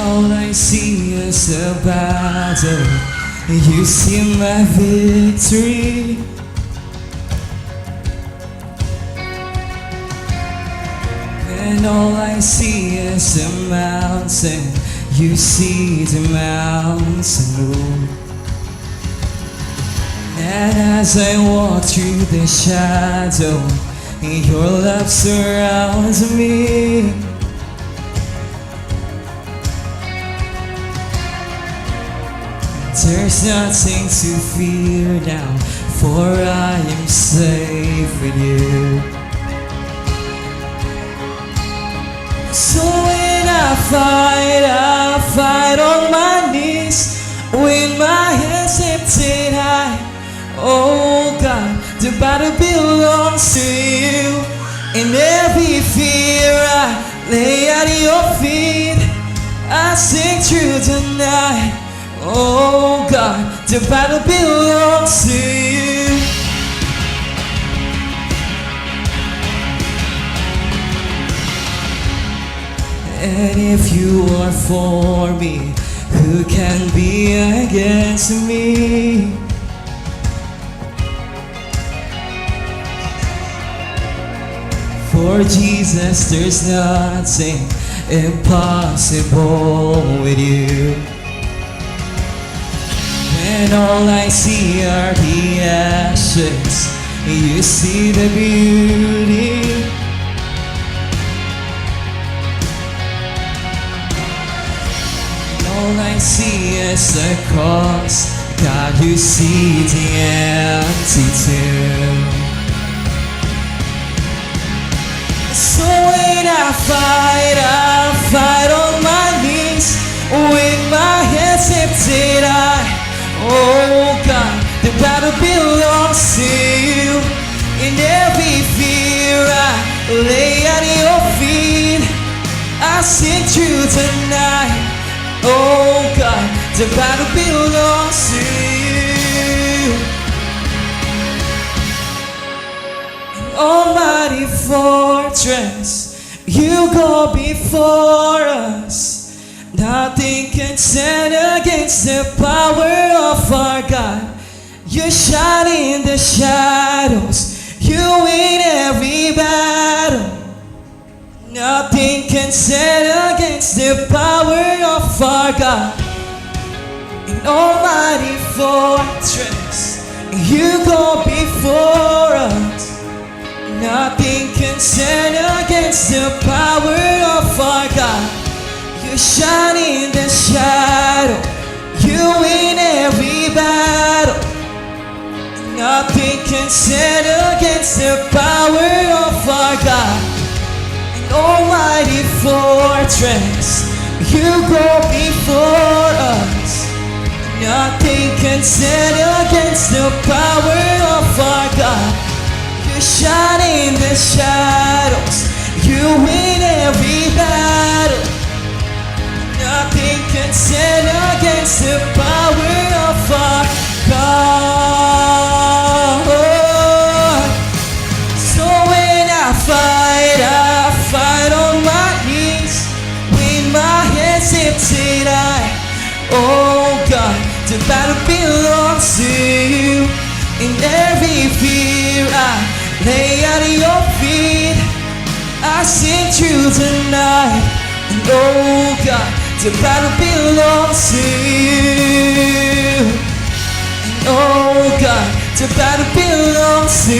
all I see is a battle. You see my victory. And all I see is a mountain. You see the mountain move. And as I walk through the shadow, your love surrounds me. There's nothing to fear now, for I am safe with you. So when I fight on my knees, with my hands lifted high. Oh God, the battle belongs to you. In every fear I lay at your feet. I sing through the night. Oh God, the battle belongs to you. And if you are for me, who can be against me? For Jesus, there's nothing impossible with you. When all I see are the ashes, you see the beauty. All I see is the cross. God, you see the empty tomb. So when I fight on my knees, with my hands lifted high. Oh God, the battle belongs to you. In every fear I lay at your feet. I sing through the night. Oh God, the battle belongs to you. An almighty fortress, you go before us. Nothing can stand against the power of our God. You shine in the shadows, you win every battle. Nothing can stand against the power of our God. An almighty fortress, you go before us. Nothing can stand against the power of our God. You shine in the shadow, you win every battle. Nothing can stand against the power of our God. An almighty fortress, you go before us. Nothing can stand against the power of our God. You shine in the shadows, you win every battle. Nothing can stand against the power of our God. So when I fight on my knees, with my hands lifted high. Oh God, the battle belongs to you. In every fear I lay at your feet. I sing through the night. And oh God, the battle belongs to you. And oh God, the battle belongs to